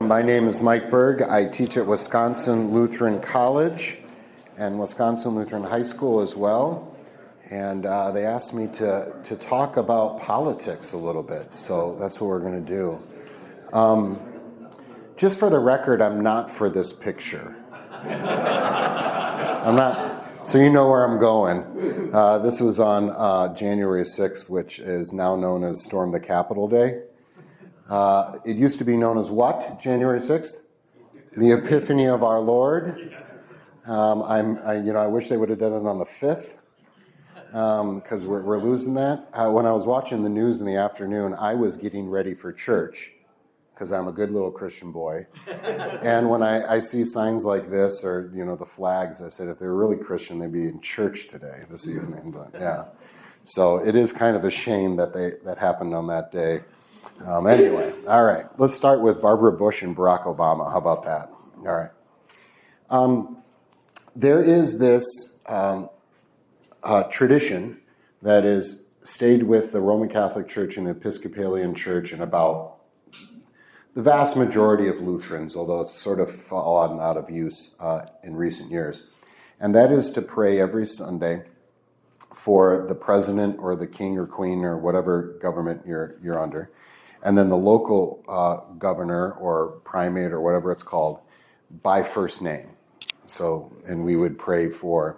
My name is Mike Berg. I teach at Wisconsin Lutheran College and Wisconsin Lutheran High School as well. And they asked me to talk about politics a little bit, so that's what we're going to do. Just for the record, I'm not for this picture. I'm not, so you know where I'm going. This was on January 6th, which is now known as Storm the Capitol Day. It used to be known as what, January 6th? The Epiphany of our Lord. I wish they would have done it on the 5th, because we're losing that. When I was watching the news in the afternoon, I was getting ready for church, because I'm a good little Christian boy. And when I see signs like this, or, the flags, I said, if they were really Christian, they'd be in church today, this evening. But, yeah. So it is kind of a shame that happened on that day. Anyway, all right. Let's start with Barbara Bush and Barack Obama. How about that? All right. There is this tradition that is stayed with the Roman Catholic Church and the Episcopalian Church and about the vast majority of Lutherans, although it's sort of fallen out of use in recent years. And that is to pray every Sunday for the president or the king or queen or whatever government you're under, and then the local governor or primate or whatever it's called by first name. So, and we would pray for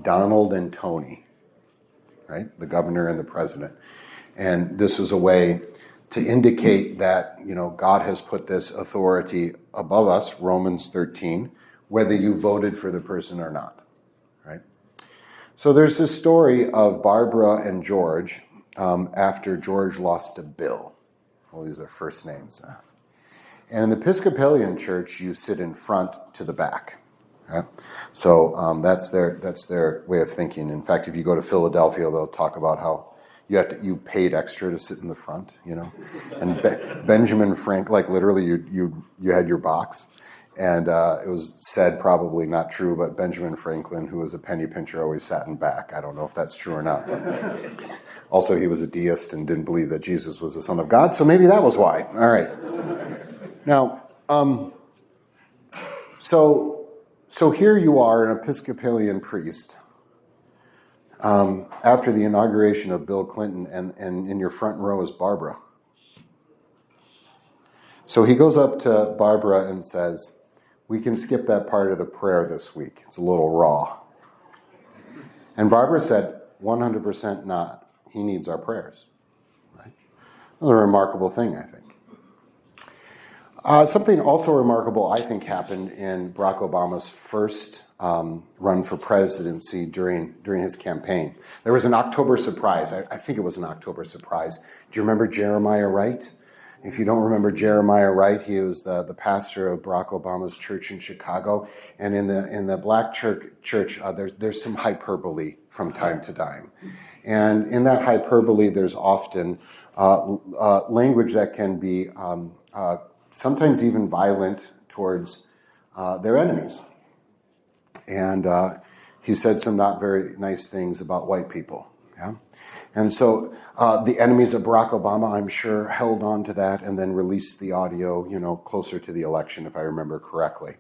Donald and Tony, right? The governor and the president. And this was a way to indicate that, God has put this authority above us, Romans 13, whether you voted for the person or not, right? So there's this story of Barbara and George after George lost to Bill. We'll use their first names. And in the Episcopalian Church, you sit in front to the back. Right? So that's their way of thinking. In fact, if you go to Philadelphia, they'll talk about how you paid extra to sit in the front, And Benjamin Franklin, like literally, you had your box, and it was said, probably not true, but Benjamin Franklin, who was a penny pincher, always sat in back. I don't know if that's true or not. But also, he was a deist and didn't believe that Jesus was the Son of God, so maybe that was why. All right. Now, so here you are, an Episcopalian priest, after the inauguration of Bill Clinton, and in your front row is Barbara. So he goes up to Barbara and says, we can skip that part of the prayer this week. It's a little raw. And Barbara said, 100% not. He needs our prayers. Right? That's a remarkable thing, I think. Something also remarkable, I think, happened in Barack Obama's first run for presidency during his campaign. There was an October surprise. I think it was an October surprise. Do you remember Jeremiah Wright? If you don't remember Jeremiah Wright, he was the pastor of Barack Obama's church in Chicago. And in the black church, there's some hyperbole from time to time. And in that hyperbole, there's often language that can be sometimes even violent towards their enemies. And he said some not very nice things about white people. Yeah? And so the enemies of Barack Obama, I'm sure, held on to that and then released the audio, closer to the election, if I remember correctly.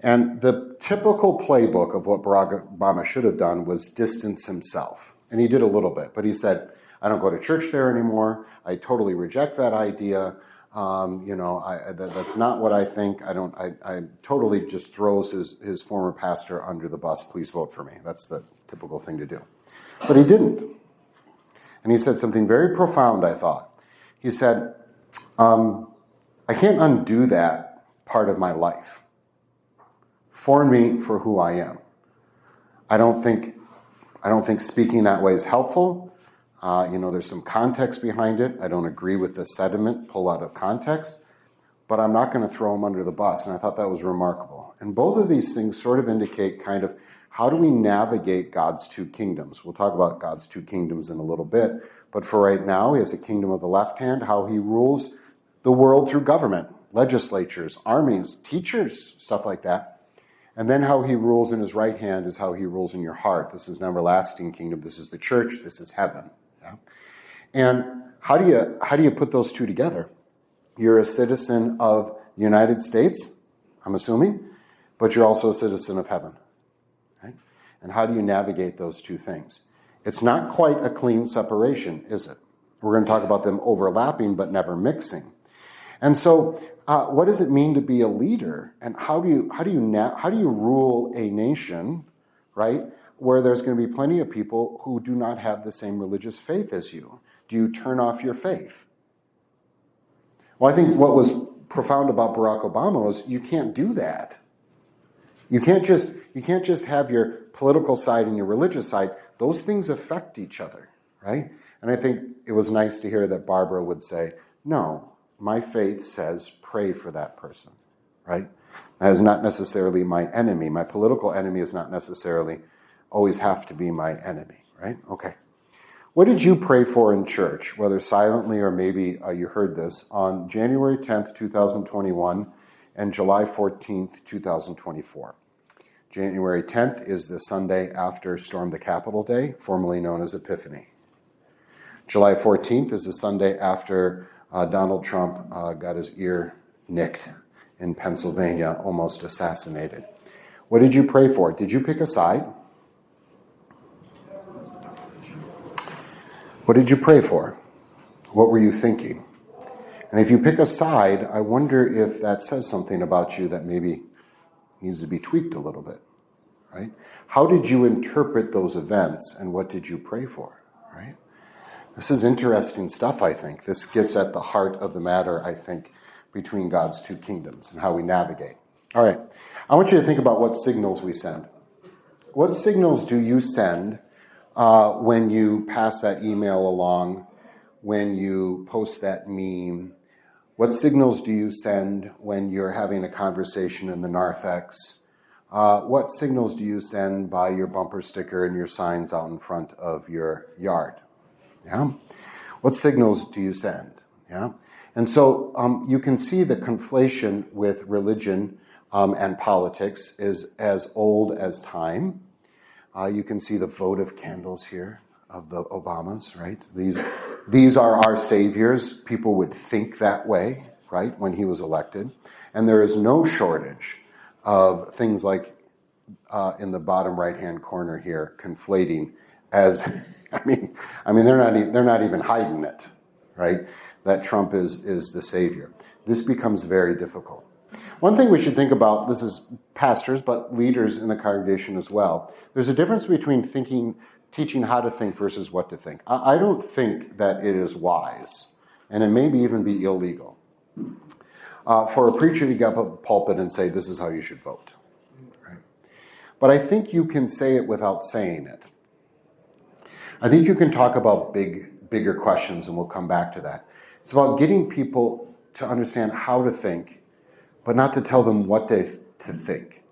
And the typical playbook of what Barack Obama should have done was distance himself. And he did a little bit, but he said, I don't go to church there anymore. I totally reject that idea. That's not what I think. I totally just throws his former pastor under the bus. Please vote for me. That's the typical thing to do. But he didn't. And he said something very profound, I thought. He said, I can't undo that part of my life. Form me for who I am. I don't think speaking that way is helpful. There's some context behind it. I don't agree with the sentiment pulled out of context, but I'm not going to throw him under the bus. And I thought that was remarkable. And both of these things sort of indicate kind of how do we navigate God's two kingdoms. We'll talk about God's two kingdoms in a little bit. But for right now, he has a kingdom of the left hand, how he rules the world through government, legislatures, armies, teachers, stuff like that. And then how he rules in his right hand is how he rules in your heart. This is an everlasting kingdom. This is the church. This is heaven. Yeah? And how do you put those two together? You're a citizen of the United States, I'm assuming, but you're also a citizen of heaven. Right? And how do you navigate those two things? It's not quite a clean separation, is it? We're going to talk about them overlapping but never mixing. And so, what does it mean to be a leader? And how do you rule a nation, right, where there's going to be plenty of people who do not have the same religious faith as you? Do you turn off your faith? Well, I think what was profound about Barack Obama was you can't do that. You can't just have your political side and your religious side. Those things affect each other, right? And I think it was nice to hear that Barbara would say, no, my faith says pray for that person, right? That is not necessarily my enemy. My political enemy is not necessarily always have to be my enemy, right? Okay. What did you pray for in church, whether silently or maybe you heard this, on January 10th, 2021 and July 14th, 2024? January 10th is the Sunday after Storm the Capitol Day, formerly known as Epiphany. July 14th is the Sunday after Donald Trump got his ear nicked in Pennsylvania, almost assassinated. What did you pray for? Did you pick a side? What did you pray for? What were you thinking? And if you pick a side, I wonder if that says something about you that maybe needs to be tweaked a little bit, right? How did you interpret those events and what did you pray for, right? This is interesting stuff, I think. This gets at the heart of the matter, I think, between God's two kingdoms and how we navigate. All right. I want you to think about what signals we send. What signals do you send when you pass that email along, when you post that meme? What signals do you send when you're having a conversation in the narthex? What signals do you send by your bumper sticker and your signs out in front of your yard? Yeah. What signals do you send? Yeah. And so you can see the conflation with religion and politics is as old as time. You can see the votive candles here of the Obamas, right? These are our saviors. People would think that way, right, when he was elected. And there is no shortage of things like in the bottom right-hand corner here, conflating as, I mean, they're not even hiding it, right? That Trump is the savior. This becomes very difficult. One thing we should think about, this is pastors, but leaders in the congregation as well. There's a difference between teaching how to think versus what to think. I don't think that it is wise, and it may even be illegal, for a preacher to get up a pulpit and say, this is how you should vote. Right? But I think you can say it without saying it. I think you can talk about bigger questions, and we'll come back to that. It's about getting people to understand how to think, but not to tell them what to think.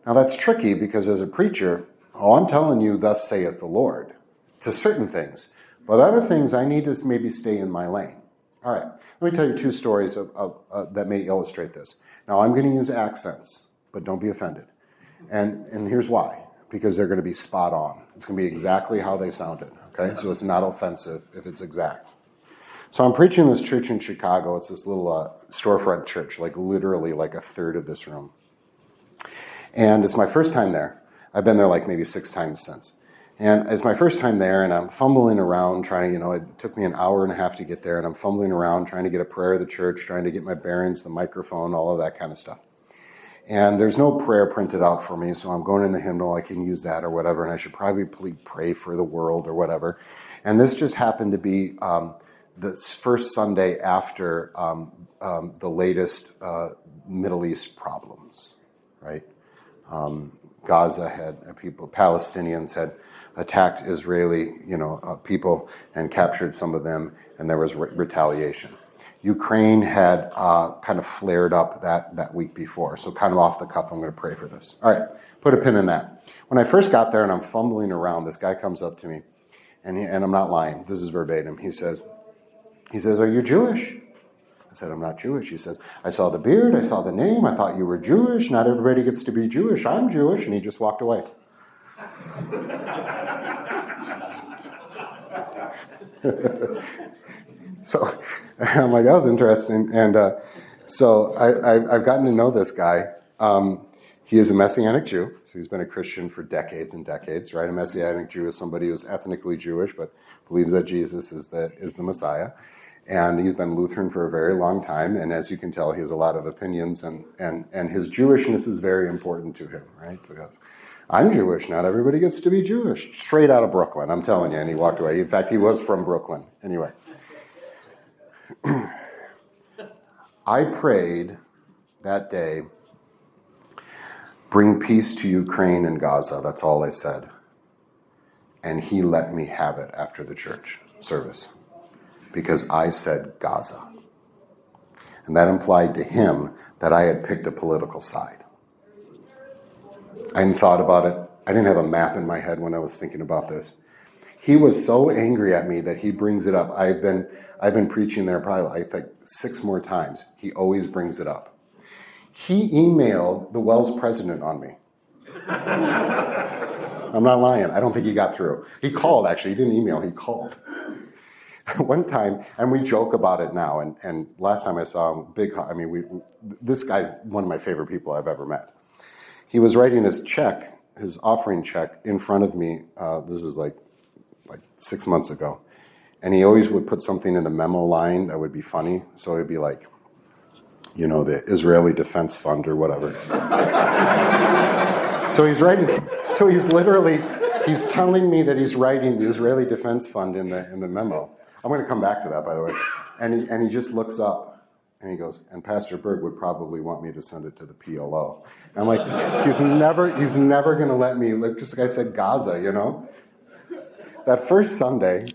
Now that's tricky because as a preacher, I'm telling you, thus saith the Lord, to certain things. But other things, I need to maybe stay in my lane. All right, let me tell you two stories that may illustrate this. Now I'm going to use accents, but don't be offended. And here's why. Because they're going to be spot on. It's going to be exactly how they sounded, okay? So it's not offensive if it's exact. So I'm preaching this church in Chicago. It's this little storefront church, like literally like a third of this room. And it's my first time there. I've been there like maybe 6 times since. And it's my first time there, and I'm fumbling around trying, it took me an hour and a half to get there, and I'm fumbling around trying to get a prayer of the church, trying to get my bearings, the microphone, all of that kind of stuff. And there's no prayer printed out for me, so I'm going in the hymnal, I can use that or whatever, and I should probably pray for the world or whatever. And this just happened to be the first Sunday after the latest Middle East problems, right? Gaza had Palestinians had attacked Israeli, people and captured some of them, and there was retaliation. Ukraine had kind of flared up that week before, so kind of off the cuff, I'm going to pray for this. All right, put a pin in that. When I first got there and I'm fumbling around, this guy comes up to me, and I'm not lying, this is verbatim. He says, are you Jewish? I said, I'm not Jewish. He says, I saw the beard, I saw the name, I thought you were Jewish. Not everybody gets to be Jewish. I'm Jewish. And he just walked away. So I'm like, that was interesting. And so I've gotten to know this guy. He is a Messianic Jew, so he's been a Christian for decades and decades, right? A Messianic Jew is somebody who's ethnically Jewish, but believes that Jesus is the Messiah. And he's been Lutheran for a very long time, and as you can tell, he has a lot of opinions, and his Jewishness is very important to him, right? Because I'm Jewish, not everybody gets to be Jewish. Straight out of Brooklyn, I'm telling you, and he walked away. In fact, he was from Brooklyn. Anyway. I prayed that day, bring peace to Ukraine and Gaza. That's all I said. And he let me have it after the church service because I said Gaza. And that implied to him that I had picked a political side. I hadn't thought about it. I didn't have a map in my head when I was thinking about this. He was so angry at me that he brings it up. I've been preaching there probably, I think, 6 more times. He always brings it up. He emailed the Wells president on me. I'm not lying. I don't think he got through. He called, actually. He didn't email. He called. One time, and we joke about it now, and last time I saw him, this guy's one of my favorite people I've ever met. He was writing his check, his offering check, in front of me. This is like 6 months ago. And he always would put something in the memo line that would be funny. So it'd be like, the Israeli Defense Fund or whatever. So he's telling me that he's writing the Israeli Defense Fund in the memo. I'm going to come back to that, by the way. And he just looks up and he goes, and Pastor Berg would probably want me to send it to the PLO. And I'm like, he's never going to let me, just like I said, Gaza, That first Sunday,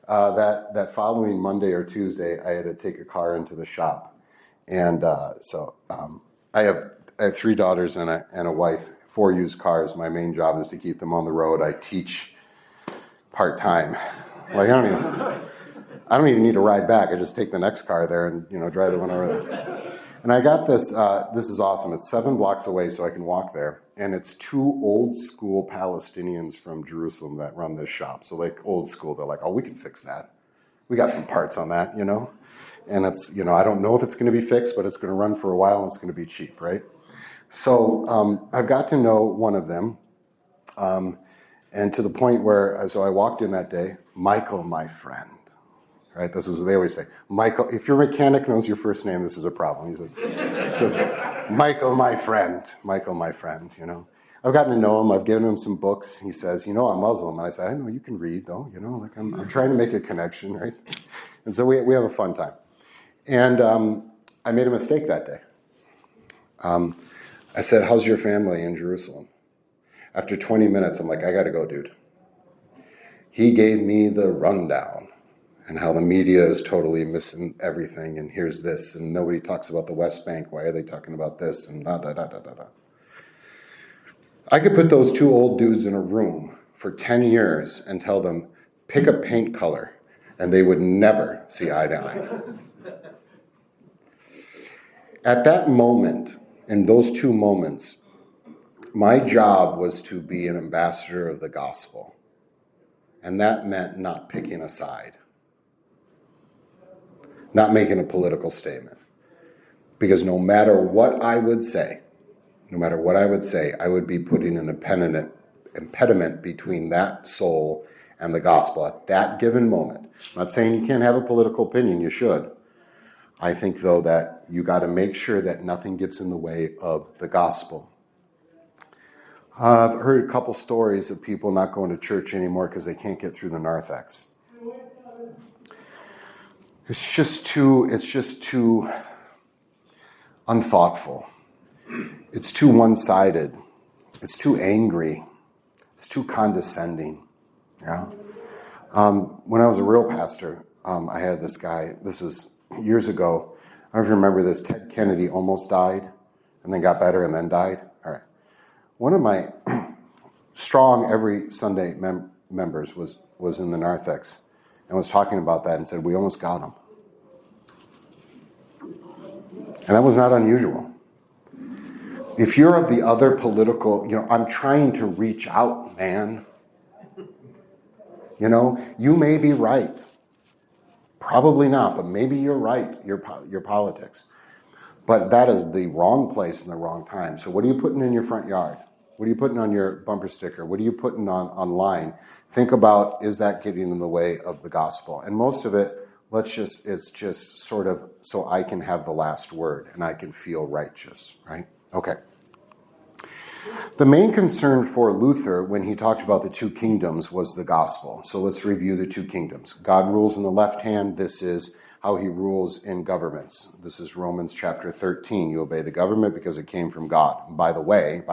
that following Monday or Tuesday, I had to take a car into the shop. And so I have 3 daughters and a wife, 4 used cars. My main job is to keep them on the road. I teach part-time. Like, I don't even need to ride back. I just take the next car there and, drive the one over there. And I got this, this is awesome. It's 7 blocks away, so I can walk there. And it's 2 old school Palestinians from Jerusalem that run this shop. So like old school, they're like, oh, we can fix that. We got some parts on that, And it's, I don't know if it's going to be fixed, but it's going to run for a while and it's going to be cheap, right? So I've got to know one of them. And to the point where, so I walked in that day, Michael, my friend. Right? This is what they always say. Michael, if your mechanic knows your first name, this is a problem. He says, Michael, my friend. Michael, my friend, I've gotten to know him. I've given him some books. He says, I'm Muslim. And I said, I know you can read, though. I'm trying to make a connection, right? And so we have a fun time. And I made a mistake that day. I said, how's your family in Jerusalem? After 20 minutes, I'm like, I got to go, dude. He gave me the rundown. And how the media is totally missing everything, and here's this, and nobody talks about the West Bank. Why are they talking about this? And da-da-da-da-da-da. I could put those 2 old dudes in a room for 10 years and tell them, pick a paint color, and they would never see eye to eye. At that moment, in those 2 moments, my job was to be an ambassador of the gospel. And that meant not picking a side. Not making a political statement. Because no matter what I would say, I would be putting an impediment between that soul and the gospel at that given moment. I'm not saying you can't have a political opinion, you should. I think, though, that you got to make sure that nothing gets in the way of the gospel. I've heard a couple stories of people not going to church anymore because they can't get through the narthex. It's just too unthoughtful. It's too one-sided. It's too angry. It's too condescending. Yeah. When I was a real pastor, I had this guy. This is years ago. I don't know if you remember this. Ted Kennedy almost died, and then got better, and then died. All right. One of my strong every Sunday members was in the narthex and was talking about that and said, we almost got him. And that was not unusual. If you're of the other political, I'm trying to reach out, man. You may be right. Probably not, but maybe you're right, your politics. But that is the wrong place and the wrong time. So what are you putting in your front yard? What are you putting on your bumper sticker? What are you putting online? Think about, is that getting in the way of the gospel? And most of it, it's just sort of so I can have the last word and I can feel righteous, right? Okay. The main concern for Luther when he talked about the two kingdoms was the gospel. So let's review the two kingdoms. God rules in the left hand. This is how he rules in governments. This is Romans chapter 13. You obey the government because it came from God. And by the way,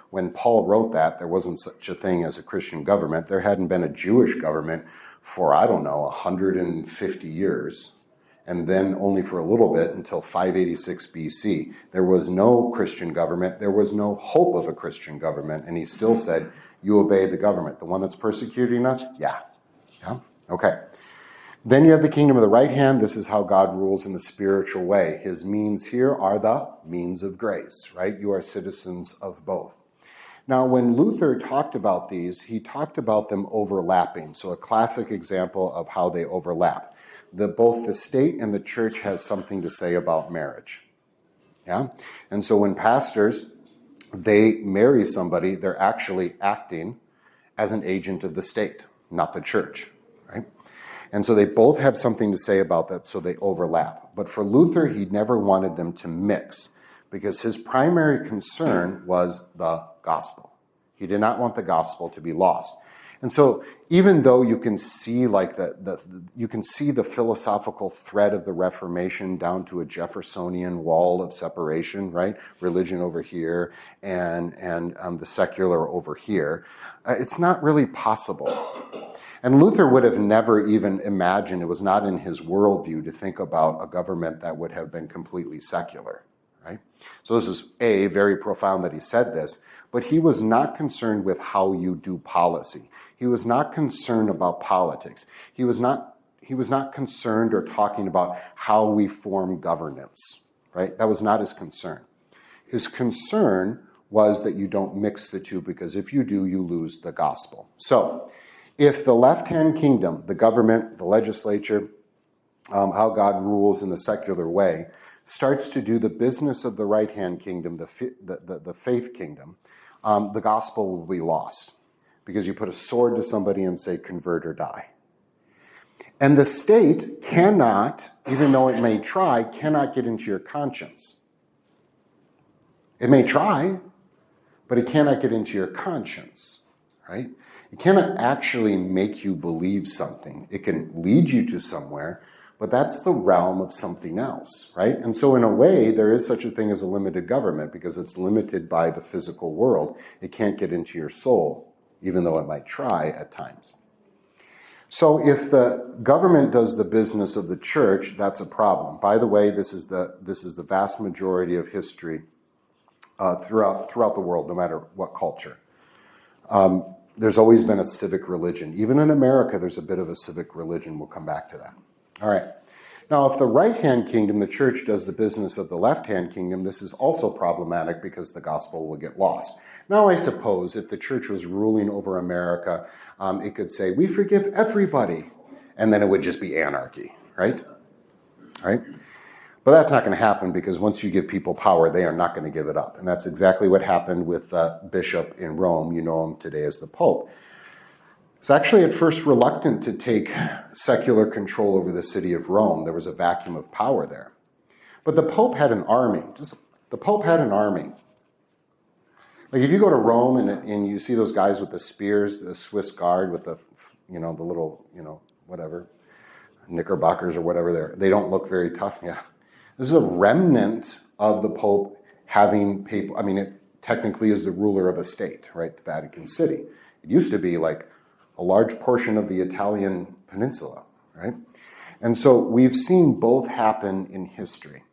when Paul wrote that, there wasn't such a thing as a Christian government. There hadn't been a Jewish government for, 150 years. And then only for a little bit until 586 BC. There was no Christian government. There was no hope of a Christian government. And he still said, you obey the government. The one that's persecuting us? Yeah. Okay. Then you have the kingdom of the right hand. This is how God rules in the spiritual way. His means here are the means of grace, right? You are citizens of both. Now, when Luther talked about these, he talked about them overlapping. So a classic example of how they overlap. Both the state and the church has something to say about marriage. Yeah? And so when pastors, they marry somebody, they're actually acting as an agent of the state, not the church, right? And so they both have something to say about that, so they overlap. But for Luther, he never wanted them to mix because his primary concern was the gospel. He did not want the gospel to be lost. And so even though you can see you can see the philosophical thread of the Reformation down to a Jeffersonian wall of separation, right? Religion over here and the secular over here. It's not really possible. And Luther would have never even imagined, it was not in his worldview to think about a government that would have been completely secular, right? So this is very profound that he said this, but he was not concerned with how you do policy. He was not concerned about politics. He was not concerned or talking about how we form governance, right? That was not his concern. His concern was that you don't mix the two, because if you do, you lose the gospel. So if the left-hand kingdom, the government, the legislature, how God rules in the secular way, starts to do the business of the right-hand kingdom, the faith kingdom, the gospel will be lost. Because you put a sword to somebody and say, convert or die. And the state cannot, even though it may try, cannot get into your conscience. It may try, but it cannot get into your conscience, right? It cannot actually make you believe something. It can lead you to somewhere, but that's the realm of something else, right? And so in a way, there is such a thing as a limited government because it's limited by the physical world. It can't get into your soul, even though it might try at times. So if the government does the business of the church, that's a problem. By the way, this is the vast majority of history throughout the world, no matter what culture. There's always been a civic religion. Even in America, there's a bit of a civic religion. We'll come back to that. All right. Now, if the right-hand kingdom, the church, does the business of the left-hand kingdom, this is also problematic because the gospel will get lost. Now, I suppose if the church was ruling over America, it could say, we forgive everybody, and then it would just be anarchy, right? Right? But that's not going to happen because once you give people power, they are not going to give it up. And that's exactly what happened with the bishop in Rome. You know him today as the Pope. He's actually at first reluctant to take secular control over the city of Rome. There was a vacuum of power there. But the Pope had an army. The Pope had an army. Like if you go to Rome and you see those guys with the spears, the Swiss guard with the little, whatever, knickerbockers or whatever they don't look very tough. Yeah. This is a remnant of the Pope having people. I mean, it technically is the ruler of a state, right? The Vatican City. It used to be like a large portion of the Italian peninsula, right? And so we've seen both happen in history.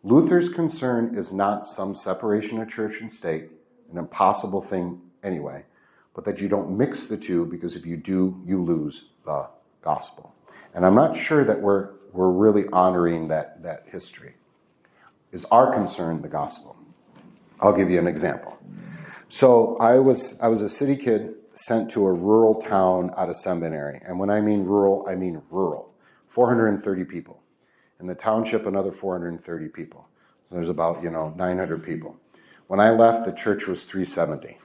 Luther's concern is not some separation of church and state, an impossible thing anyway, but that you don't mix the two, because if you do, you lose the gospel. And I'm not sure that we're really honoring that history. Is our concern the gospel? I'll give you an example. So I was a city kid sent to a rural town out of seminary. And when I mean rural, 430 people. In the township, another 430 people. So there's about, 900 people. When I left, the church was 370.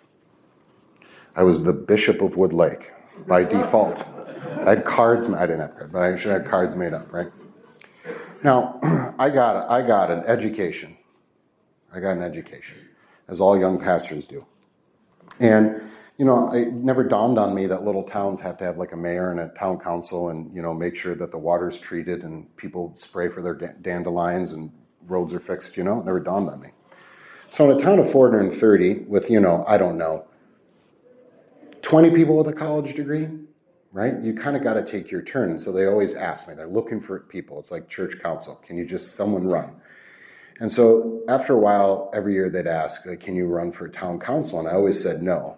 I was the Bishop of Wood Lake by default. I had cards. I didn't have cards, but I should have cards made up, right? Now, I got an education. As all young pastors do. And, it never dawned on me that little towns have to have like a mayor and a town council and, make sure that the water's treated and people spray for their dandelions and roads are fixed, It never dawned on me. So in a town of 430 with, 20 people with a college degree, right? You kind of got to take your turn. So they always ask me, they're looking for people. It's like church council. Can you just someone run? And so after a while, every year they'd ask, can you run for town council? And I always said no,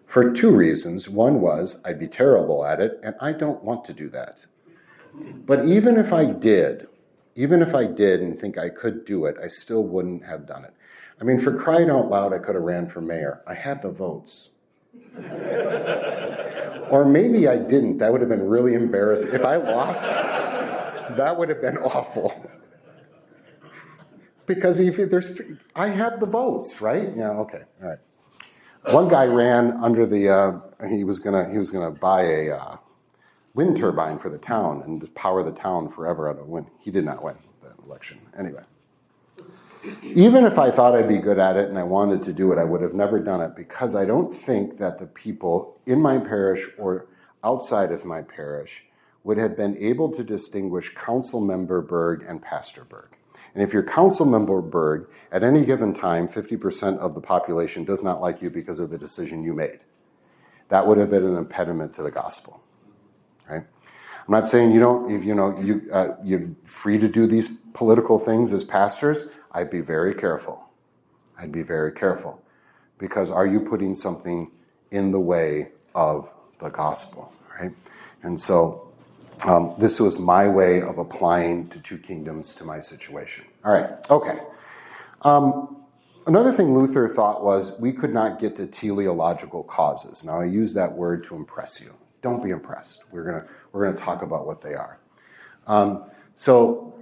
for two reasons. One was I'd be terrible at it, and I don't want to do that. But even if I did and think I could do it, I still wouldn't have done it. I mean, for crying out loud, I could have ran for mayor. I had the votes. Or maybe I didn't. That would have been really embarrassing. If I lost, that would have been awful. Because I had the votes, right? Yeah, okay, all right. One guy ran under he was gonna buy a wind turbine for the town and power the town forever out of wind. He did not win the election. Anyway, even if I thought I'd be good at it and I wanted to do it, I would have never done it because I don't think that the people in my parish or outside of my parish would have been able to distinguish Council Member Berg and Pastor Berg. And if you're Council Member Berg, at any given time, 50% of the population does not like you because of the decision you made. That would have been an impediment to the gospel, right? I'm not saying you're free to do these political things as pastors. I'd be very careful. Because are you putting something in the way of the gospel, right? And so this was my way of applying the two kingdoms to my situation. All right, okay. Another thing Luther thought was we could not get to teleological causes. Now I use that word to impress you. Don't be impressed. We're gonna talk about what they are. So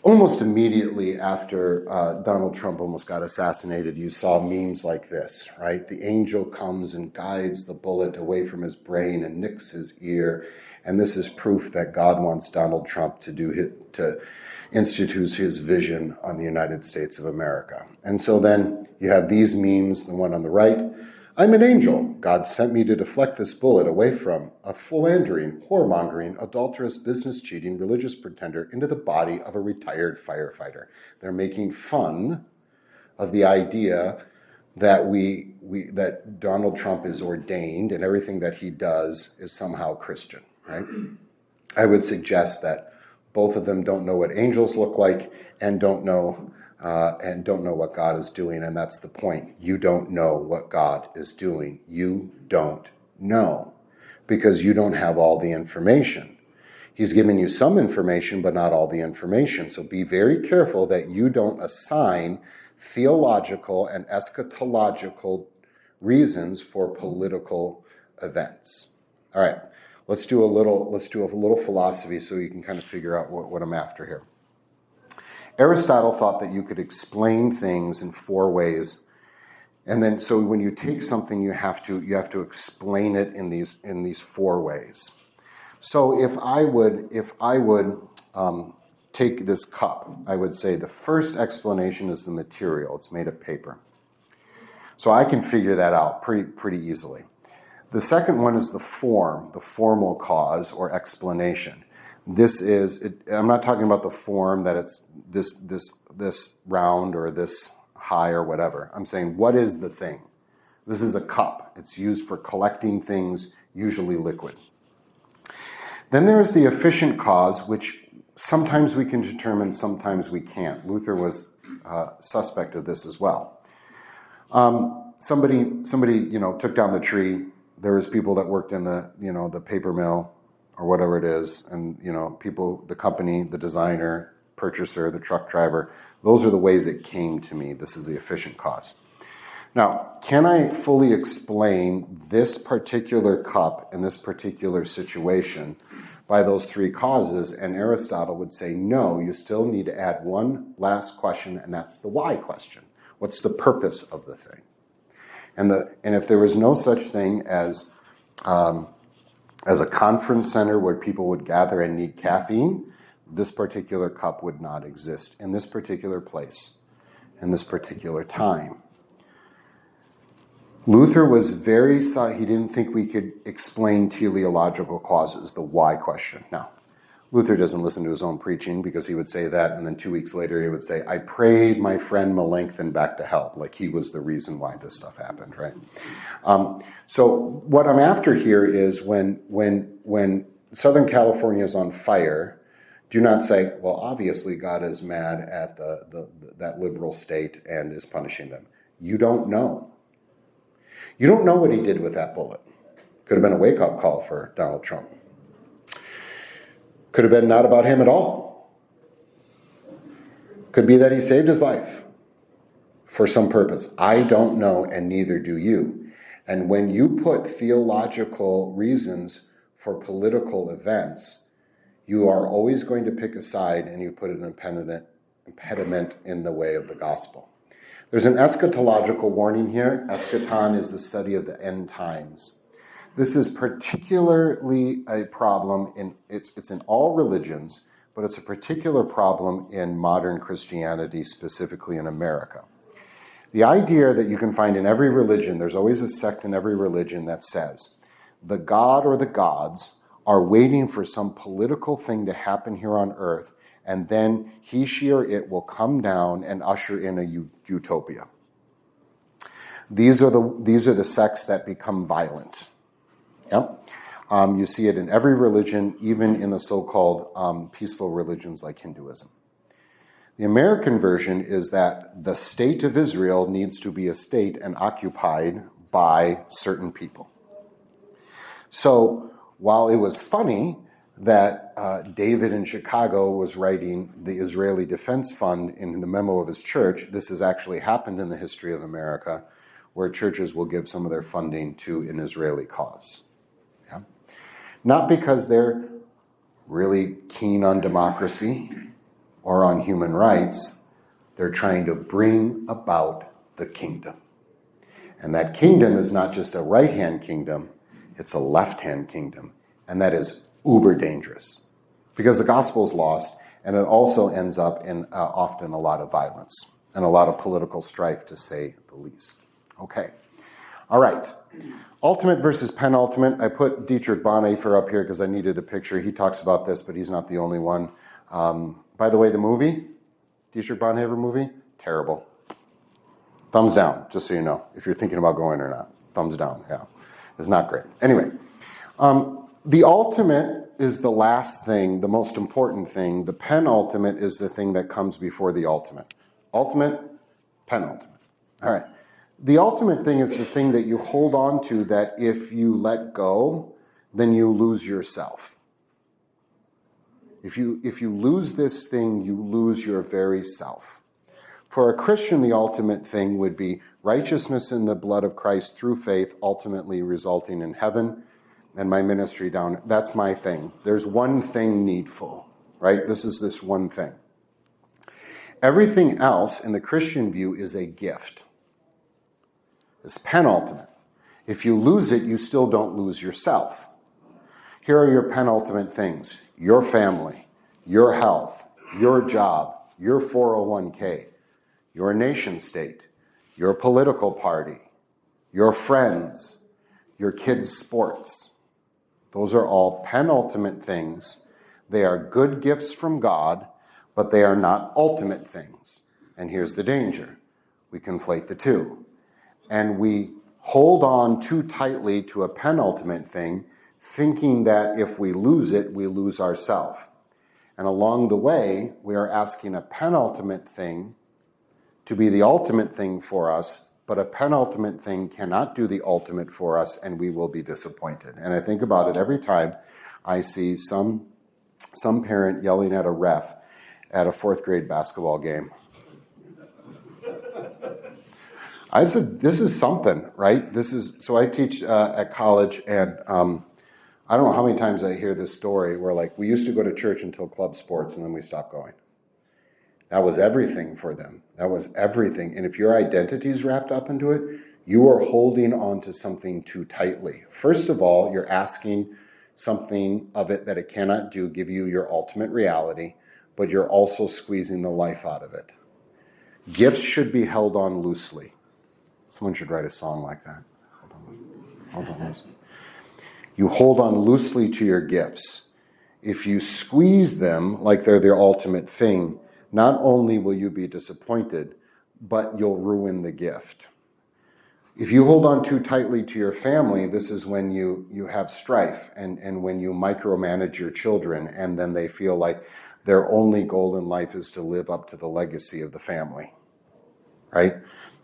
almost immediately after Donald Trump almost got assassinated, you saw memes like this, right? The angel comes and guides the bullet away from his brain and nicks his ear. And this is proof that God wants Donald Trump to institute his vision on the United States of America. And so then you have these memes, the one on the right. I'm an angel. God sent me to deflect this bullet away from a philandering, whoremongering, adulterous, business-cheating, religious pretender into the body of a retired firefighter. They're making fun of the idea that that Donald Trump is ordained and everything that he does is somehow Christian. Right? I would suggest that both of them don't know what angels look like and don't know what God is doing, and that's the point. You don't know what God is doing. You don't know because you don't have all the information. He's given you some information, but not all the information. So be very careful that you don't assign theological and eschatological reasons for political events. All right. Let's do a little philosophy so you can kind of figure out what I'm after here. Aristotle thought that you could explain things in four ways. And then so when you take something you have to explain it in these four ways. So if I would take this cup, I would say the first explanation is the material. It's made of paper. So I can figure that out pretty easily. The second one is the form, the formal cause or explanation. I'm not talking about the form that it's this round or this high or whatever. I'm saying, what is the thing? This is a cup. It's used for collecting things, usually liquid. Then there's the efficient cause, which sometimes we can determine, sometimes we can't. Luther was suspect of this as well. Somebody took down the tree. There was people that worked in the paper mill or whatever it is, and people, the company, the designer, purchaser, the truck driver. Those are the ways it came to me. This is the efficient cause. Now, can I fully explain this particular cup in this particular situation by those three causes, and Aristotle would say, no, you still need to add one last question, and that's the why question. What's the purpose of the thing? And if there was no such thing as a conference center where people would gather and need caffeine, this particular cup would not exist in this particular place, in this particular time. Luther was he didn't think we could explain teleological causes, the why question. Now, Luther doesn't listen to his own preaching because he would say that, and then 2 weeks later he would say, I prayed my friend Melanchthon back to hell, like he was the reason why this stuff happened, right? So what I'm after here is when Southern California is on fire, do not say, well, obviously God is mad at that liberal state and is punishing them. You don't know. You don't know what he did with that bullet. Could have been a wake-up call for Donald Trump. Could have been not about him at all. Could be that he saved his life for some purpose. I don't know, and neither do you. And when you put theological reasons for political events, you are always going to pick a side and you put an impediment in the way of the gospel. There's an eschatological warning here. Eschaton is the study of the end times. This is particularly a problem it's in all religions, but it's a particular problem in modern Christianity, specifically in America. The idea that you can find in every religion, there's always a sect in every religion that says the God or the gods are waiting for some political thing to happen here on earth, and then he, she, or it will come down and usher in a utopia. These are the sects that become violent. Yep. You see it in every religion, even in the so-called peaceful religions like Hinduism. The American version is that the state of Israel needs to be a state and occupied by certain people. So while it was funny that David in Chicago was writing the Israeli Defense Fund in the memo of his church, this has actually happened in the history of America, where churches will give some of their funding to an Israeli cause. Yeah? Not because they're really keen on democracy or on human rights, they're trying to bring about the kingdom. And that kingdom is not just a right-hand kingdom, it's a left-hand kingdom. And that is uber dangerous because the gospel is lost, and it also ends up in often a lot of violence and a lot of political strife, to say the least. Okay. All right. Ultimate versus penultimate. I put Dietrich Bonhoeffer up here because I needed a picture. He talks about this, but he's not the only one. By the way, the movie, Dietrich Bonhoeffer movie, terrible. Thumbs down, just so you know, if you're thinking about going or not. Thumbs down, yeah. It's not great. Anyway, the ultimate is the last thing, the most important thing. The penultimate is the thing that comes before the ultimate. Ultimate, penultimate. All right. The ultimate thing is the thing that you hold on to that if you let go, then you lose yourself. If you lose this thing, you lose your very self. For a Christian, the ultimate thing would be righteousness in the blood of Christ through faith, ultimately resulting in heaven, and my ministry down. That's my thing. There's one thing needful, right? This is this one thing. Everything else in the Christian view is a gift. It's penultimate. If you lose it, you still don't lose yourself. Here are your penultimate things: your family, your health, your job, your 401k, your nation state, your political party, your friends, your kids' sports. Those are all penultimate things. They are good gifts from God, but they are not ultimate things. And here's the danger. We conflate the two. And we hold on too tightly to a penultimate thing, thinking that if we lose it, we lose ourselves. And along the way, we are asking a penultimate thing to be the ultimate thing for us, but a penultimate thing cannot do the ultimate for us, and we will be disappointed. And I think about it every time I see some parent yelling at a ref at a fourth grade basketball game. I said, this is something, right? So I teach at college, and I don't know how many times I hear this story where, like, we used to go to church until club sports and then we stopped going. That was everything for them. That was everything. And if your identity is wrapped up into it, you are holding on to something too tightly. First of all, you're asking something of it that it cannot do, give you your ultimate reality, but you're also squeezing the life out of it. Gifts should be held on loosely. Someone should write a song like that. Hold on loosely. You hold on loosely to your gifts. If you squeeze them like they're the ultimate thing, not only will you be disappointed, but you'll ruin the gift. If you hold on too tightly to your family, this is when you have strife and when you micromanage your children, and then they feel like their only goal in life is to live up to the legacy of the family, right?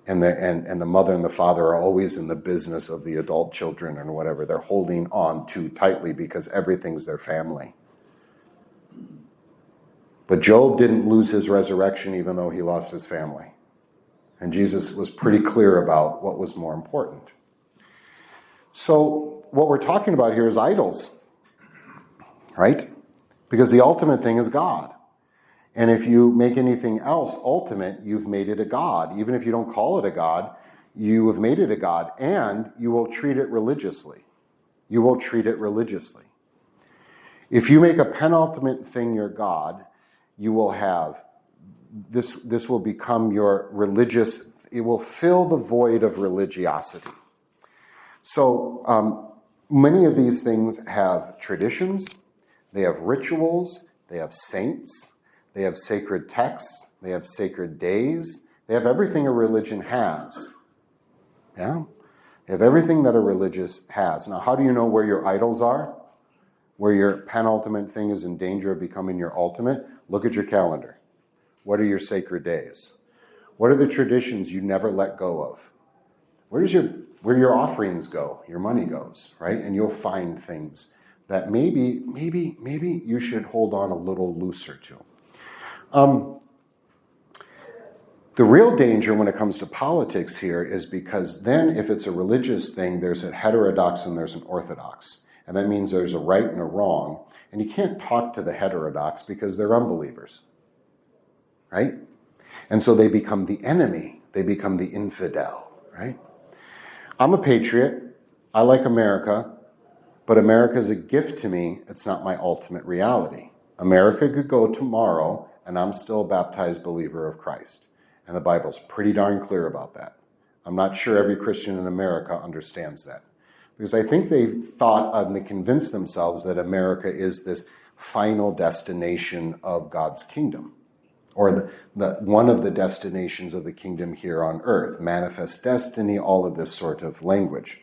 And the mother and the father are always in the business of the adult children or whatever. They're holding on too tightly because everything's their family. But Job didn't lose his resurrection even though he lost his family. And Jesus was pretty clear about what was more important. So what we're talking about here is idols, right? Because the ultimate thing is God. And if you make anything else ultimate, you've made it a god. Even if you don't call it a god, you have made it a god, and you will treat it religiously. You will treat it religiously. If you make a penultimate thing your god, you will have, this will become your religious, it will fill the void of religiosity. So many of these things have traditions, they have rituals, they have saints, they have sacred texts, they have sacred days, they have everything a religion has. Yeah? They have everything that a religious has. Now, how do you know where your idols are? Where your penultimate thing is in danger of becoming your ultimate? Look at your calendar. What are your sacred days? What are the traditions you never let go of? Where your offerings go, your money goes, right? And you'll find things that maybe you should hold on a little looser to. The real danger when it comes to politics here is because then if it's a religious thing, there's a heterodox and there's an orthodox. And that means there's a right and a wrong. And you can't talk to the heterodox because they're unbelievers, right? And so they become the enemy. They become the infidel, right? I'm a patriot. I like America. But America is a gift to me. It's not my ultimate reality. America could go tomorrow and I'm still a baptized believer of Christ. And the Bible's pretty darn clear about that. I'm not sure every Christian in America understands that. Because I think they've thought and they convinced themselves that America is this final destination of God's kingdom. Or the one of the destinations of the kingdom here on earth. Manifest destiny, all of this sort of language.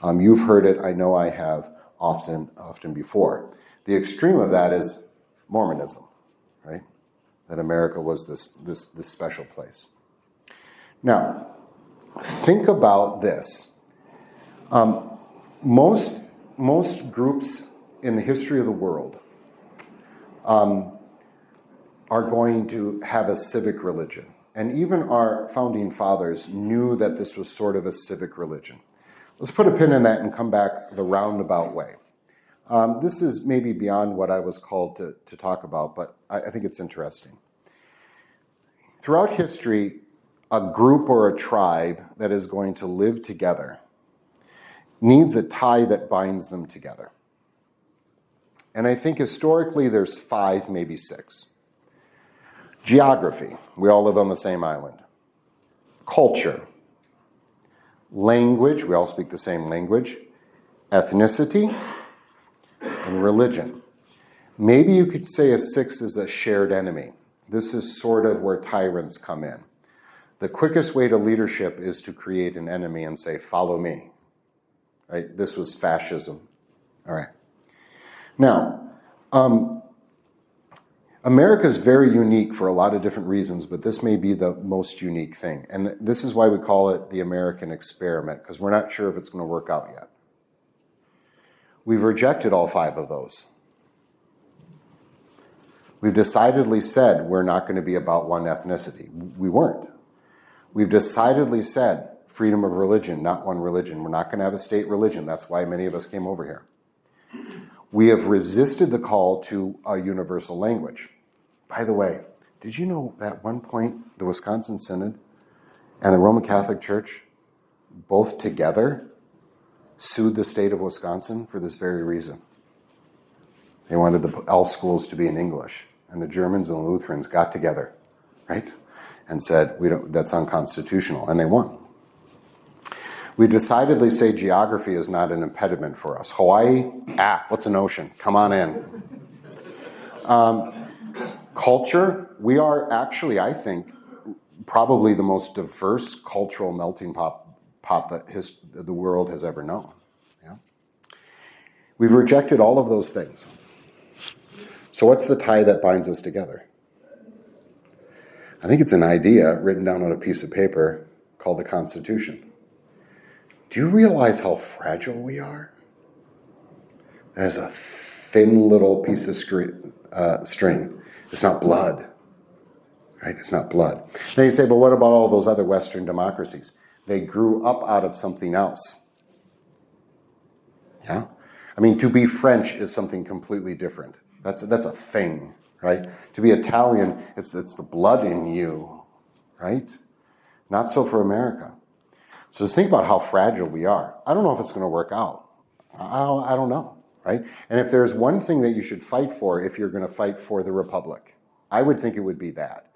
You've heard it, I know I have often before. The extreme of that is Mormonism, right? That America was this special place. Now, think about this. Most groups in the history of the world are going to have a civic religion. And even our founding fathers knew that this was sort of a civic religion. Let's put a pin in that and come back the roundabout way. This is maybe beyond what I was called to talk about, but I think it's interesting. Throughout history, a group or a tribe that is going to live together needs a tie that binds them together. And I think historically there's 5, maybe 6. Geography, we all live on the same island. Culture. Language, we all speak the same language. Ethnicity. And religion. Maybe you could say a 6 is a shared enemy. This is sort of where tyrants come in. The quickest way to leadership is to create an enemy and say, follow me. Right? This was fascism. All right. Now, America is very unique for a lot of different reasons, but this may be the most unique thing. And this is why we call it the American experiment, because we're not sure if it's going to work out yet. We've rejected all 5 of those. We've decidedly said we're not going to be about one ethnicity. We weren't. We've decidedly said freedom of religion, not one religion. We're not going to have a state religion. That's why many of us came over here. We have resisted the call to a universal language. By the way, did you know that at one point the Wisconsin Synod and the Roman Catholic Church both together sued the state of Wisconsin for this very reason? They wanted all schools to be in English, and the Germans and the Lutherans got together, right, and said, that's unconstitutional, and they won. We decidedly say geography is not an impediment for us. Hawaii, what's an ocean? Come on in. Culture, we are actually, I think, probably the most diverse cultural melting pot that the world has ever known. Yeah? We've rejected all of those things. So what's the tie that binds us together? I think it's an idea written down on a piece of paper called the Constitution. Do you realize how fragile we are? As a thin little piece of string. It's not blood. Right? It's not blood. Then you say, but what about all those other Western democracies? They grew up out of something else. Yeah? I mean, to be French is something completely different. That's a thing, right? To be Italian, it's the blood in you, right? Not so for America. So just think about how fragile we are. I don't know if it's going to work out. I don't know, right? And if there's one thing that you should fight for if you're going to fight for the Republic, I would think it would be that.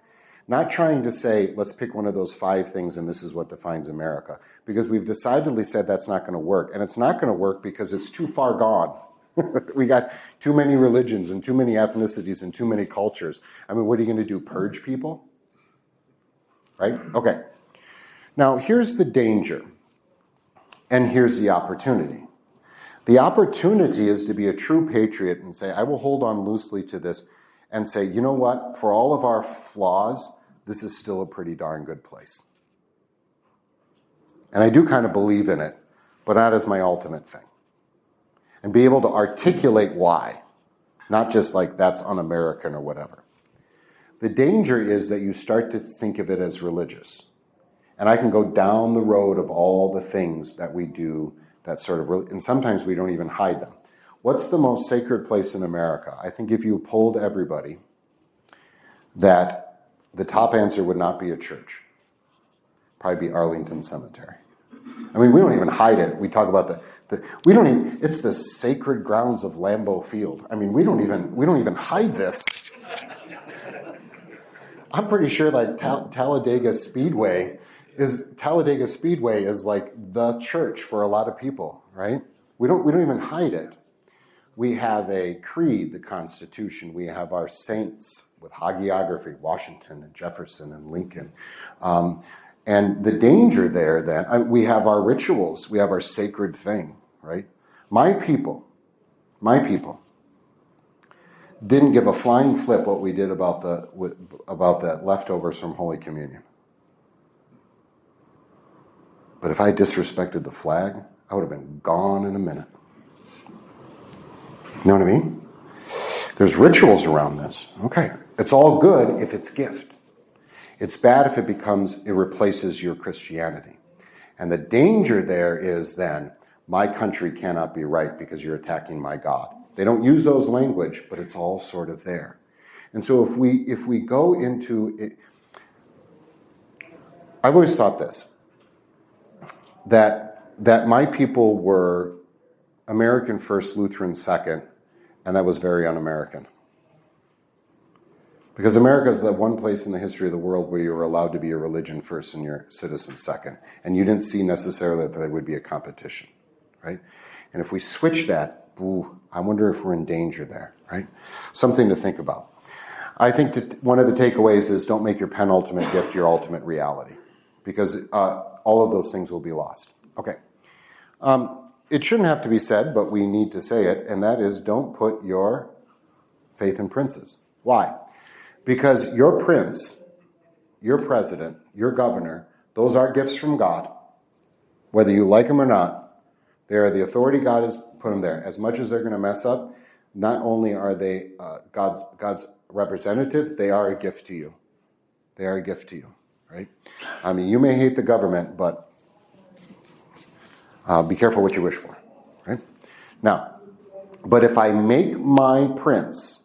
Not trying to say, let's pick one of those 5 things and this is what defines America. Because we've decidedly said that's not going to work. And it's not going to work because it's too far gone. We got too many religions and too many ethnicities and too many cultures. I mean, what are you going to do, purge people? Right? Okay. Now, here's the danger, and here's the opportunity. The opportunity is to be a true patriot and say, I will hold on loosely to this and say, you know what? For all of our flaws, this is still a pretty darn good place. And I do kind of believe in it, but not as my ultimate thing. And be able to articulate why, not just like that's un-American or whatever. The danger is that you start to think of it as religious. And I can go down the road of all the things that we do that sort of, and sometimes we don't even hide them. What's the most sacred place in America? I think if you polled everybody, that the top answer would not be a church. Probably be Arlington Cemetery. I mean, we don't even hide it. We talk about it's the sacred grounds of Lambeau Field. I mean, we don't even hide this. I'm pretty sure that Talladega Speedway is like the church for a lot of people, right? We don't even hide it. We have a creed, the Constitution. We have our saints with hagiography, Washington and Jefferson and Lincoln. And the danger there then, we have our rituals. We have our sacred thing, right? My people didn't give a flying flip what we did about the leftovers from Holy Communion. But if I disrespected the flag, I would have been gone in a minute. You know what I mean? There's rituals around this. Okay. It's all good if it's gift. It's bad if it replaces your Christianity. And the danger there is then, my country cannot be right because you're attacking my God. They don't use those language, but it's all sort of there. And so if we go into it, I've always thought this, that my people were American first, Lutheran second, and that was very un-American. Because America is the one place in the history of the world where you were allowed to be a religion first and your citizen second. And you didn't see necessarily that there would be a competition, right? And if we switch that, I wonder if we're in danger there, right? Something to think about. I think one of the takeaways is don't make your penultimate gift your ultimate reality. Because all of those things will be lost. Okay. It shouldn't have to be said, but we need to say it, and that is don't put your faith in princes. Why? Because your prince, your president, your governor, those are gifts from God. Whether you like them or not, they are the authority God has put them there. As much as they're going to mess up, not only are they God's representative, they are a gift to you. They are a gift to you, right? I mean, you may hate the government, but be careful what you wish for, right? Now, But if I make my prince,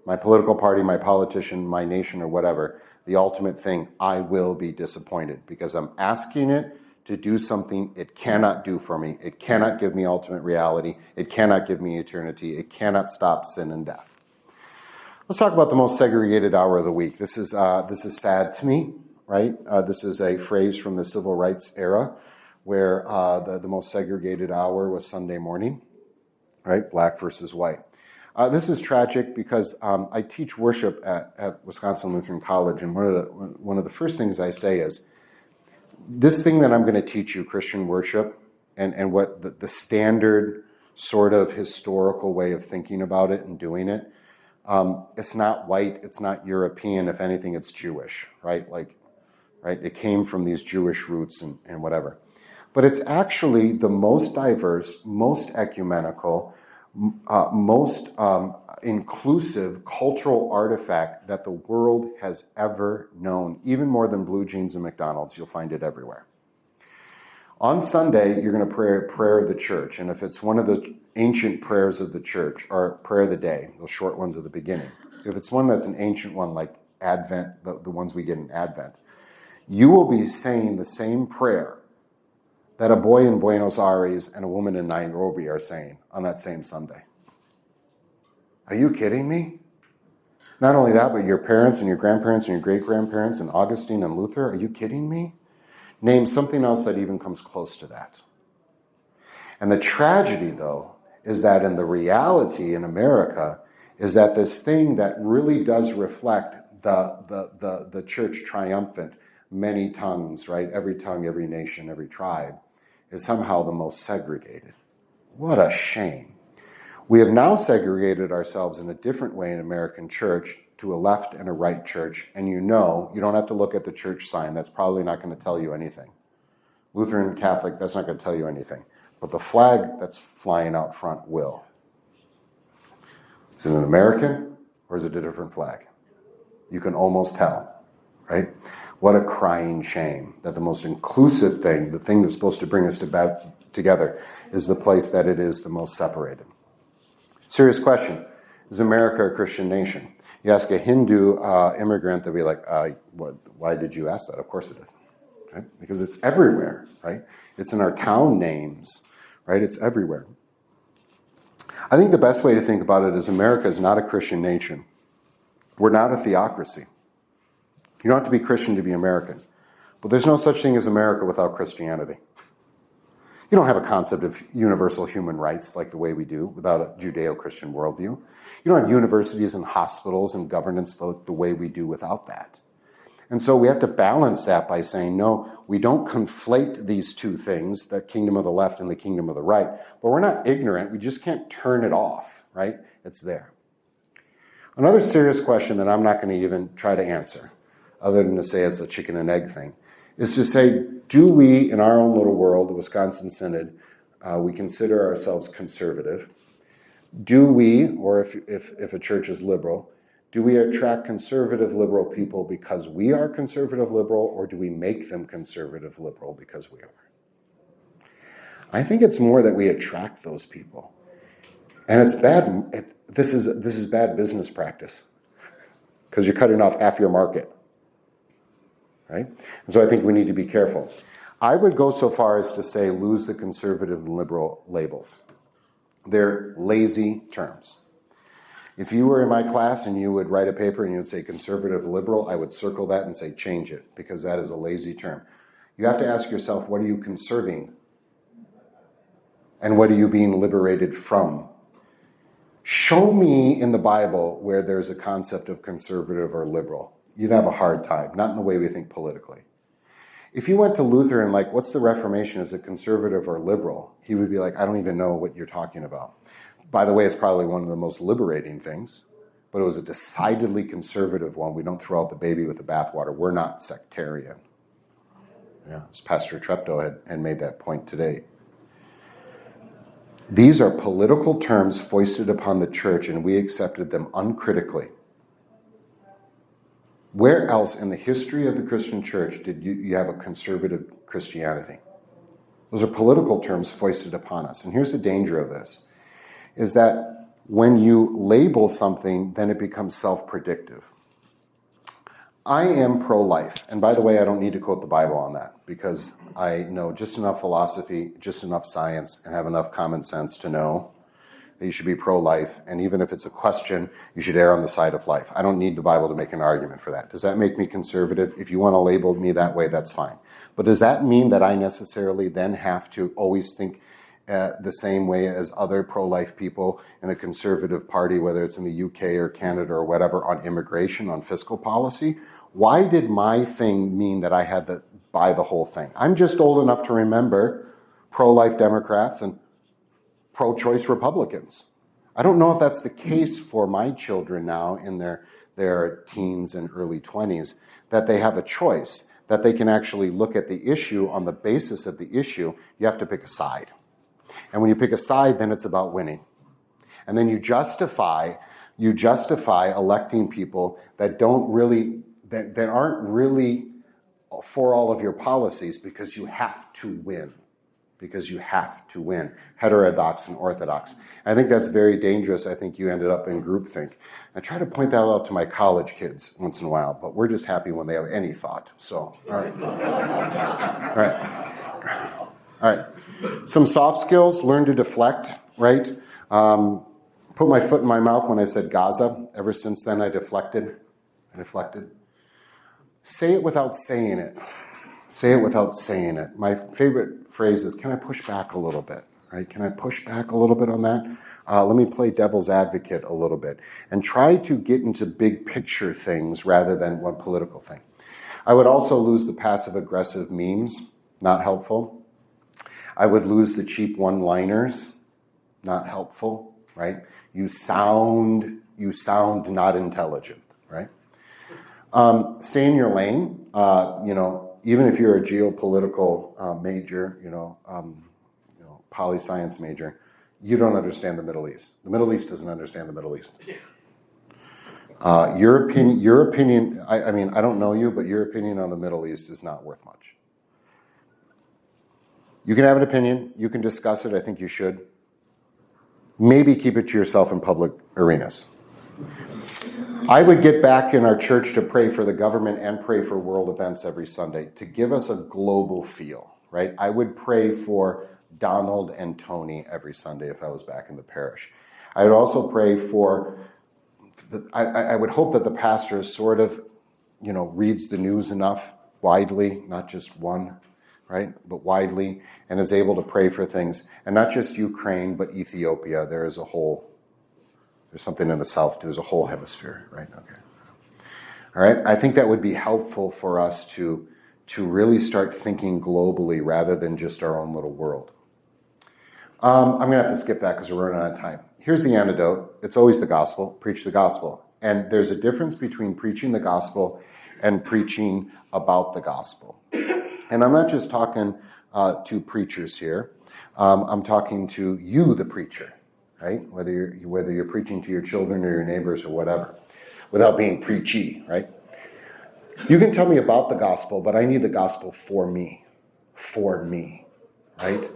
my political party, my politician, my nation, or whatever, the ultimate thing, I will be disappointed because I'm asking it to do something it cannot do for me. It cannot give me ultimate reality. It cannot give me eternity. It cannot stop sin and death. Let's talk about the most segregated hour of the week. This is sad to me, right? This is a phrase from the civil rights era where the most segregated hour was Sunday morning, right? Black versus white. This is tragic because I teach worship at Wisconsin Lutheran College, and one of the first things I say is, this thing that I'm going to teach you, Christian worship, and what the standard sort of historical way of thinking about it and doing it, it's not white, it's not European. If anything, it's Jewish, right? Right? It came from these Jewish roots and whatever. But it's actually the most diverse, most ecumenical, most inclusive cultural artifact that the world has ever known. Even more than blue jeans and McDonald's, you'll find it everywhere. On Sunday, you're going to pray a prayer of the church, and if it's one of the ancient prayers of the church, or prayer of the day, those short ones at the beginning, if it's one that's an ancient one like Advent, the ones we get in Advent, you will be saying the same prayer that a boy in Buenos Aires and a woman in Nairobi are saying on that same Sunday. Are you kidding me? Not only that, but your parents and your grandparents and your great-grandparents and Augustine and Luther, are you kidding me? Name something else that even comes close to that. And the tragedy, though, is that in the reality in America is that this thing that really does reflect the church triumphant, many tongues, right? Every tongue, every nation, every tribe, is somehow the most segregated. What a shame. We have now segregated ourselves in a different way in American church to a left and a right church, and you don't have to look at the church sign. That's probably not going to tell you anything. Lutheran, Catholic, that's not going to tell you anything. But the flag that's flying out front will. Is it an American or is it a different flag? You can almost tell, right? What a crying shame that the most inclusive thing, the thing that's supposed to bring us together, is the place that it is the most separated. Serious question. Is America a Christian nation? You ask a Hindu immigrant, they'll be like, why did you ask that? Of course it is. Right? Because it's everywhere, right? It's in our town names, right? It's everywhere. I think the best way to think about it is America is not a Christian nation. We're not a theocracy. You don't have to be Christian to be American. But there's no such thing as America without Christianity. You don't have a concept of universal human rights like the way we do without a Judeo-Christian worldview. You don't have universities and hospitals and governance the way we do without that. And so we have to balance that by saying, no, we don't conflate these two things, the kingdom of the left and the kingdom of the right. But we're not ignorant. We just can't turn it off, right? It's there. Another serious question that I'm not going to even try to answer, other than to say it's a chicken and egg thing, is to say, do we, in our own little world, the Wisconsin Synod, we consider ourselves conservative? Do we, or if a church is liberal, do we attract conservative liberal people because we are conservative liberal, or do we make them conservative liberal because we are? I think it's more that we attract those people. And it's bad. This is bad business practice because you're cutting off half your market. Right? And so I think we need to be careful. I would go so far as to say lose the conservative and liberal labels. They're lazy terms. If you were in my class and you would write a paper and you would say conservative, liberal, I would circle that and say change it because that is a lazy term. You have to ask yourself, what are you conserving? And what are you being liberated from? Show me in the Bible where there's a concept of conservative or liberal. You'd have a hard time, not in the way we think politically. If you went to Luther and like, what's the Reformation? Is it conservative or liberal? He would be like, I don't even know what you're talking about. By the way, it's probably one of the most liberating things, but it was a decidedly conservative one. We don't throw out the baby with the bathwater. We're not sectarian. Yeah, as Pastor Treptow had made that point today. These are political terms foisted upon the church, and we accepted them uncritically. Where else in the history of the Christian church did you have a conservative Christianity? Those are political terms foisted upon us. And here's the danger of this. is that when you label something, then it becomes self-predictive. I am pro-life. And by the way, I don't need to quote the Bible on that because I know just enough philosophy, just enough science, and have enough common sense to know that you should be pro-life. And even if it's a question, you should err on the side of life. I don't need the Bible to make an argument for that. Does that make me conservative? If you want to label me that way, that's fine. But does that mean that I necessarily then have to always think the same way as other pro-life people in the Conservative Party, whether it's in the UK or Canada or whatever, on immigration, on fiscal policy? Why did my thing mean that I had to buy the whole thing? I'm just old enough to remember pro-life Democrats and pro-choice Republicans. I don't know if that's the case for my children now in their teens and early 20s, that they have a choice, that they can actually look at the issue on the basis of the issue. You have to pick a side. And when you pick a side, then it's about winning. And then you justify electing people that don't really, that aren't really for all of your policies because you have to win. Because you have to win, heterodox and orthodox. I think that's very dangerous. I think you ended up in groupthink. I try to point that out to my college kids once in a while, but we're just happy when they have any thought. So, all right. All right. Some soft skills, learn to deflect, right? Put my foot in my mouth when I said Gaza. Ever since then, I deflected. Say it without saying it. Say it without saying it. My favorite phrase is, can I push back a little bit? Right? Can I push back a little bit on that? Let me play devil's advocate a little bit and try to get into big picture things rather than one political thing. I would also lose the passive aggressive memes, not helpful. I would lose the cheap one-liners, not helpful, right? You sound not intelligent, right? Stay in your lane, even if you're a geopolitical major, poli-science major, you don't understand the Middle East. The Middle East doesn't understand the Middle East. Your opinion, I don't know you, but your opinion on the Middle East is not worth much. You can have an opinion. You can discuss it. I think you should. Maybe keep it to yourself in public arenas. I would get back in our church to pray for the government and pray for world events every Sunday to give us a global feel, right? I would pray for Donald and Tony every Sunday if I was back in the parish. I would also pray for, I would hope that the pastor sort of, reads the news enough widely, not just one, right, but widely, and is able to pray for things, and not just Ukraine, but Ethiopia. There's something in the south, there's a whole hemisphere, right? Okay. All right, I think that would be helpful for us to really start thinking globally rather than just our own little world. I'm going to have to skip that because we're running out of time. Here's the antidote. It's always the gospel. Preach the gospel. And there's a difference between preaching the gospel and preaching about the gospel. And I'm not just talking to preachers here. I'm talking to you, the preacher, right? Whether you're preaching to your children or your neighbors or whatever, without being preachy, right? You can tell me about the gospel, but I need the gospel for me, right?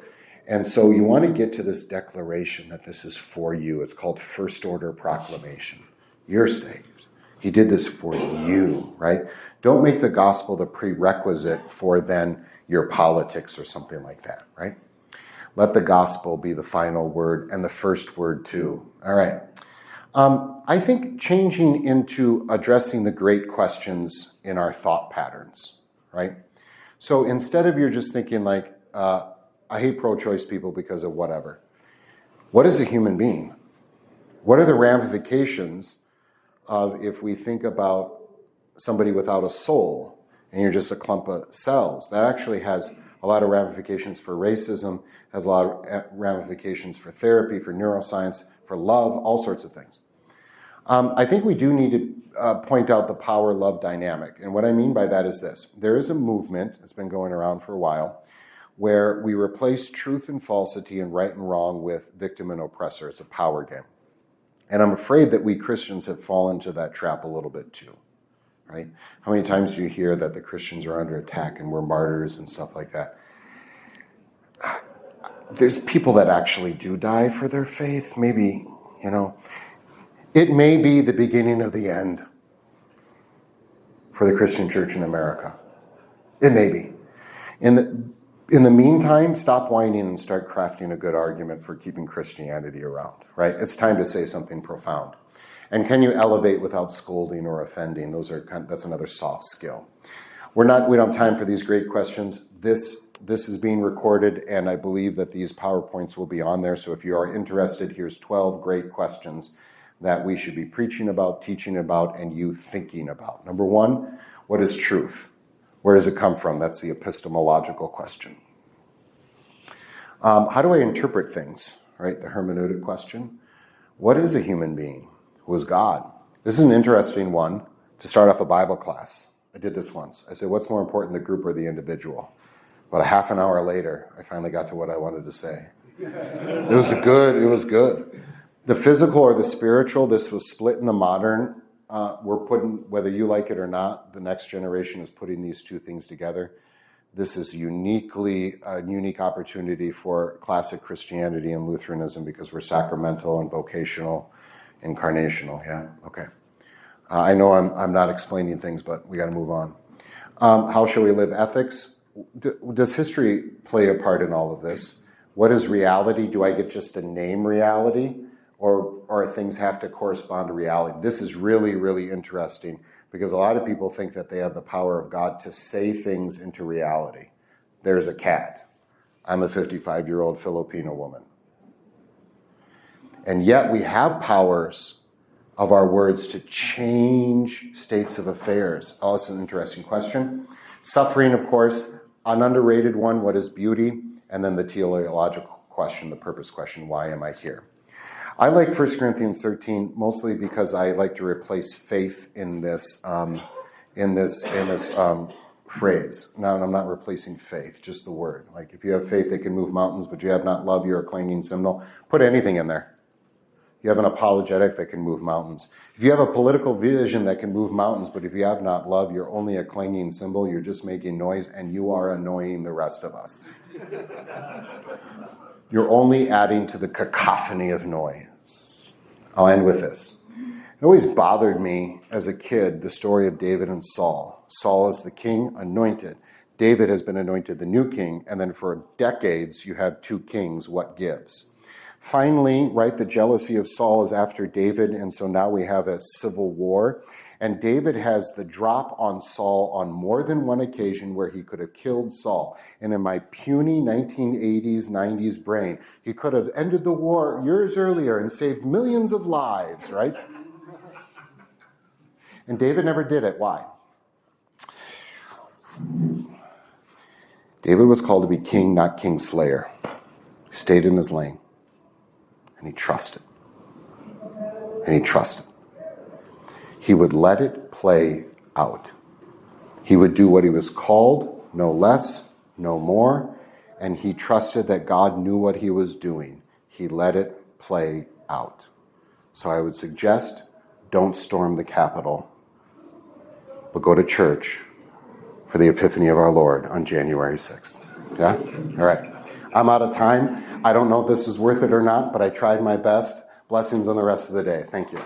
And so you want to get to this declaration that this is for you. It's called first order proclamation. You're saved. He did this for you, right? Don't make the gospel the prerequisite for then your politics or something like that, right? Let the gospel be the final word and the first word too. All right. I think changing into addressing the great questions in our thought patterns, right? So instead of you're just thinking like, I hate pro-choice people because of whatever. What is a human being? What are the ramifications of if we think about somebody without a soul and you're just a clump of cells? That actually has a lot of ramifications for racism, has a lot of ramifications for therapy, for neuroscience, for love, all sorts of things. I think we do need to point out the power-love dynamic. And what I mean by that is this. There is a movement, it's been going around for a while, where we replace truth and falsity and right and wrong with victim and oppressor. It's a power game. And I'm afraid that we Christians have fallen into that trap a little bit too, right? How many times do you hear that the Christians are under attack and we're martyrs and stuff like that? there's people that actually do die for their faith. Maybe, it may be the beginning of the end for the Christian church in America. It may be. In the meantime, stop whining and start crafting a good argument for keeping Christianity around, right? It's time to say something profound. And can you elevate without scolding or offending? That's another soft skill. We don't have time for these great questions. This is being recorded, and I believe that these PowerPoints will be on there. So if you are interested, here's 12 great questions that we should be preaching about, teaching about, and you thinking about. Number one, what is truth? Where does it come from? That's the epistemological question. How do I interpret things, right? The hermeneutic question. What is a human being? Who is God? This is an interesting one to start off a Bible class. I did this once. I said, what's more important, the group or the individual? About a half an hour later, I finally got to what I wanted to say. It was good. The physical or the spiritual, this was split in the modern. We're putting, whether you like it or not, the next generation is putting these two things together. This is a unique opportunity for classic Christianity and Lutheranism because we're sacramental and vocational, incarnational. Yeah, okay. I know I'm not explaining things, but we got to move on. How shall we live? Ethics. Does history play a part in all of this? What is reality? Do I get just to name reality? Or things have to correspond to reality? This is really, really interesting because a lot of people think that they have the power of God to say things into reality. There's a cat. I'm a 55-year-old Filipino woman. And yet we have powers of our words to change states of affairs. Oh, it's an interesting question. Suffering, of course, an underrated one. What is beauty? And then the teleological question, the purpose question, why am I here? I like 1 Corinthians 13 mostly because I like to replace faith in this phrase. Now, I'm not replacing faith, just the word. Like if you have faith that can move mountains, but you have not love, you're a clanging cymbal. Put anything in there. You have an apologetic that can move mountains. If you have a political vision that can move mountains, but if you have not love, you're only a clanging cymbal. You're just making noise, and you are annoying the rest of us. You're only adding to the cacophony of noise. I'll end with this. It always bothered me as a kid, the story of David and Saul. Saul is the king, anointed. David has been anointed the new king, and then for decades you have two kings. What gives? Finally, right, the jealousy of Saul is after David, and so now we have a civil war. And David has the drop on Saul on more than one occasion where he could have killed Saul. And in my puny 1980s, 90s brain, he could have ended the war years earlier and saved millions of lives, right? And David never did it. Why? David was called to be king, not king slayer. He stayed in his lane. And he trusted. He would let it play out. He would do what he was called, no less, no more, and he trusted that God knew what he was doing. He let it play out. So I would suggest, don't storm the Capitol, but go to church for the Epiphany of our Lord on January 6th. Yeah? All right. I'm out of time. I don't know if this is worth it or not, but I tried my best. Blessings on the rest of the day. Thank you.